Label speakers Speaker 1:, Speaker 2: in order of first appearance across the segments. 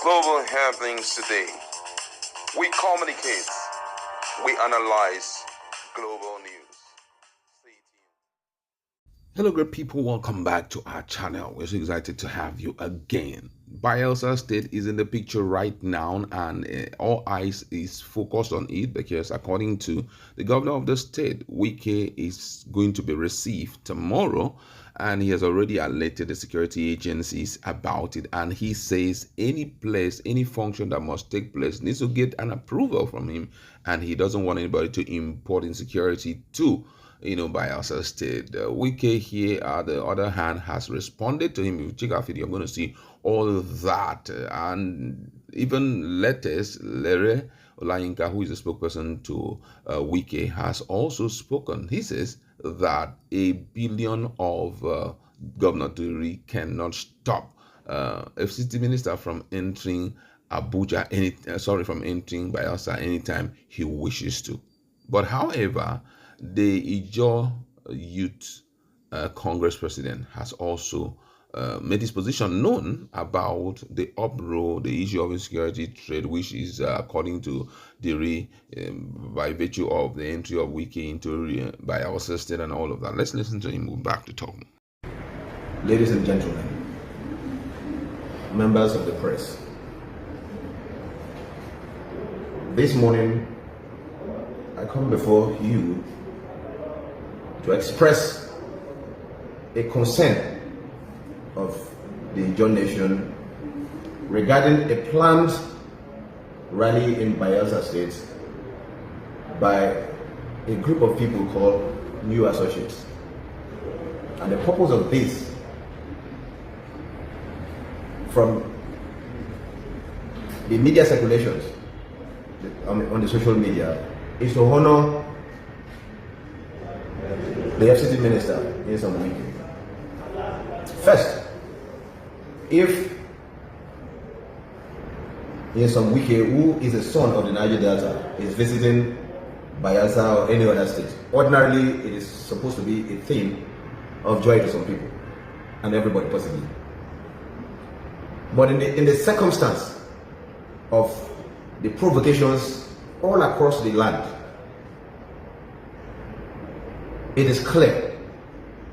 Speaker 1: global happenings today. We communicate, we analyze global news. Stay tuned.
Speaker 2: Hello, great people. Welcome back to our channel. We're so excited to have you again. Bayelsa State is in the picture right now, and all eyes is focused on it because, according to the governor of the state, Wike is going to be received tomorrow, and he has already alerted the security agencies about it. And he says any place, any function that must take place needs to get an approval from him, and he doesn't want anybody to import insecurity to Bayelsa State. Wike here, on the other hand, has responded to him. If you check out video, you're going to see all that. And even latest, Lere Olayinka, who is a spokesperson to Wike, has also spoken. He says that $1 billion of Governor Duri cannot stop FCT minister from entering Abuja, from entering Bayelsa anytime he wishes to. But however, the Ijaw Youth Congress president has also made his position known about the uproar, the issue of insecurity trade, which is, according to Diri, by virtue of the entry of Wike into Bayelsa State and all of that. Let's listen to him. We're back to talk.
Speaker 3: Ladies and gentlemen, members of the press, this morning I come before you to express a concern of the Ijaw nation regarding a planned rally in Bayelsa State by a group of people called New Associates. And the purpose of this, from the media circulations on the social media, is to honor the FCT minister in some Wike. First, if some Wike, who is a son of the Niger Delta, is visiting Bayelsa or any other state, ordinarily it is supposed to be a theme of joy to some people and everybody possibly. But in the circumstance of the provocations all across the land, it is clear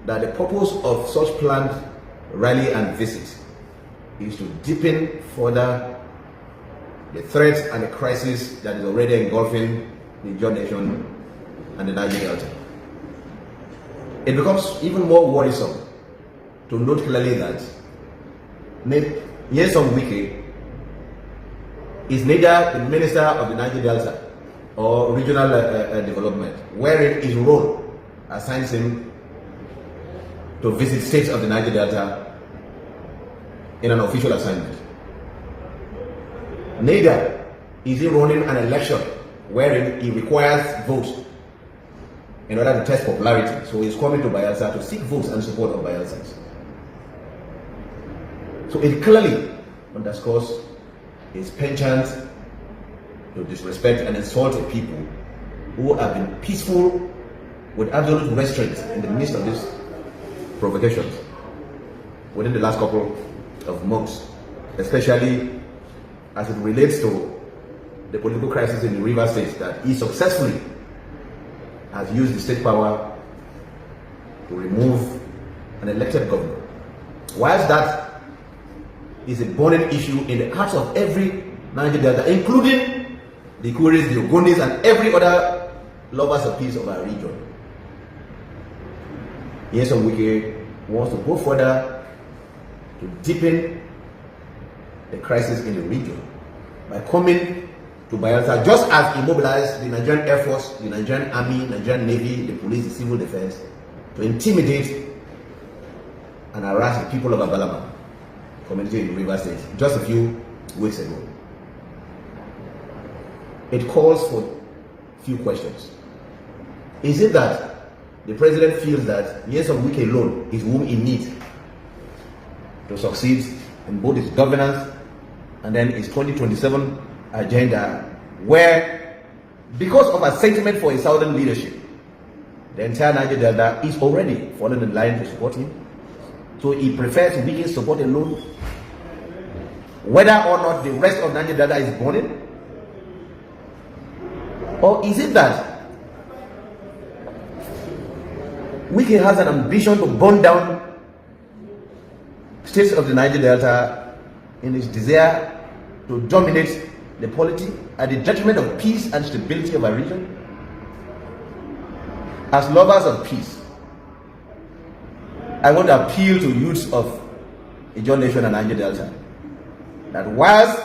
Speaker 3: that the purpose of such planned rally and visit is to deepen further the threat and the crisis that is already engulfing the Ijaw nation and the Niger Delta. It becomes even more worrisome to note clearly that Nyesom Wike is neither the minister of the Niger Delta or regional development, wherein his role assigns him to visit states of the Niger Delta in an official assignment. Neither is he running an election wherein he requires votes in order to test popularity. So he's coming to Bayelsa to seek votes and support of Bayelsans. So it clearly underscores his penchant to disrespect and insult the people who have been peaceful with absolute restraint in the midst of these provocations within the last couple of months, especially as it relates to the political crisis in the River State, that he successfully has used the state power to remove an elected governor. Whilst that is a burning issue in the hearts of every Niger Delta, including the Kuris, the Ogondis, and every other lovers of peace of our region, Nyesom Wike wants to go further to deepen the crisis in the region by coming to Bayelsa, just as he mobilized the Nigerian Air Force, the Nigerian Army, Nigerian Navy, the police, the civil defense, to intimidate and harass the people of Abalaba community in the River State just a few weeks ago. It calls for a few questions. Is it that the president feels that Nyesom Wike alone is whom he needs to succeed in both his governance and then his 2027 agenda, where, because of a sentiment for his southern leadership, the entire Niger Delta is already falling in line to support him? So he prefers Wike's support alone? whether or not the rest of Niger Delta is burning? Or is it that Wike has an ambition to burn down states of the Niger Delta in his desire to dominate the polity at the detriment of peace and stability of our region? As lovers of peace, I want to appeal to youths of Ijaw Nation and Niger Delta that whilst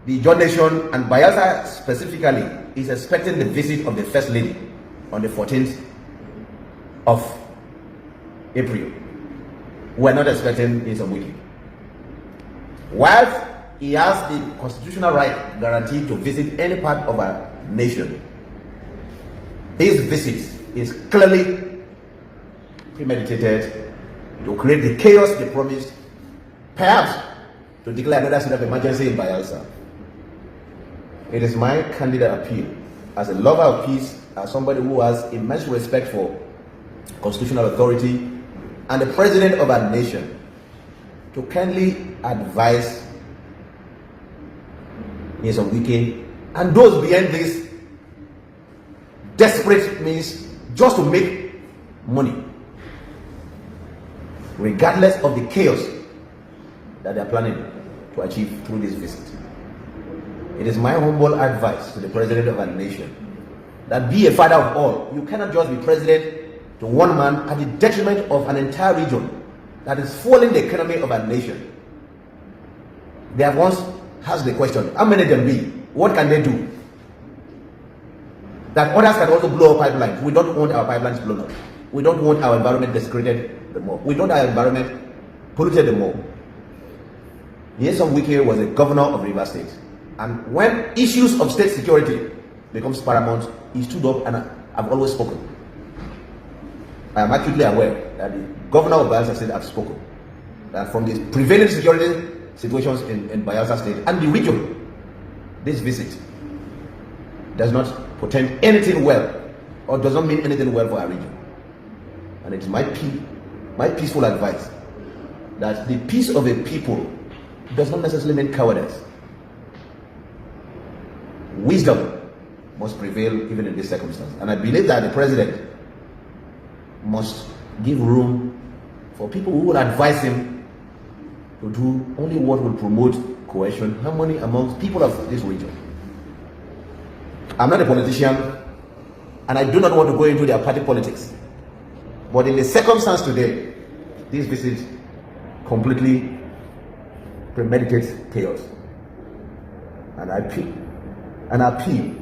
Speaker 3: the Ijaw Nation and Bayelsa specifically is expecting the visit of the First Lady on the 14th of April, we are not expecting Mr. Wike. Whilst he has the constitutional right guaranteed to visit any part of our nation, his visit is clearly premeditated to create the chaos they promised, perhaps to declare another state of emergency in Bayelsa. It is my candid appeal as a lover of peace, as somebody who has immense respect for constitutional authority and the president of our nation, to kindly advise Mr. Wike and those behind this desperate means just to make money, regardless of the chaos that they are planning to achieve through this visit. It is my humble advice to the president of our nation that be a father of all. You cannot just be president to one man at the detriment of an entire region that is fueling the economy of our nation. They have once asked the question, how many can be? What can they do? That others can also blow up pipelines. We don't want our pipelines blown up. We don't want our environment desecrated the more. We don't want our environment polluted the more. Yes, Wike was a governor of Rivers State. And when issues of state security becomes paramount, he stood up, and I've always spoken. I am acutely aware that the governor of Bayelsa State has spoken. That from the prevailing security situations in Bayelsa State and the region, this visit does not portend anything well, or does not mean anything well for our region. And it is my peaceful advice that the peace of a people does not necessarily mean cowardice. Wisdom must prevail even in this circumstance. And I believe that the president must give room for people who will advise him to do only what will promote cohesion, harmony amongst people of this region. I'm not a politician, and I do not want to go into their party politics. But in the circumstance today, this visit completely premeditates chaos. And I appeal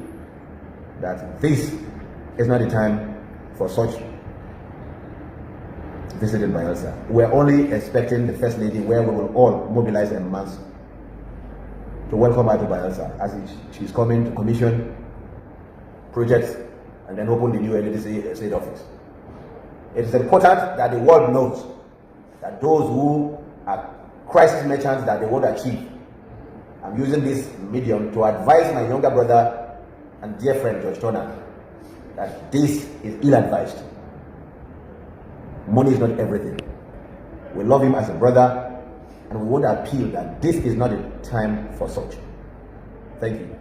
Speaker 3: that this is not the time for such visit in Bayelsa. We're only expecting the First Lady, where we will all mobilize en masse to welcome her to Bayelsa, as she's coming to commission projects and then open the new Energency state office. It is important that the world knows that those who are crisis merchants that they want to achieve, I'm using this medium to advise my younger brother and dear friend George Turner that this is ill-advised. Money is not everything. We love him as a brother, and we want to appeal that this is not a time for such. Thank you.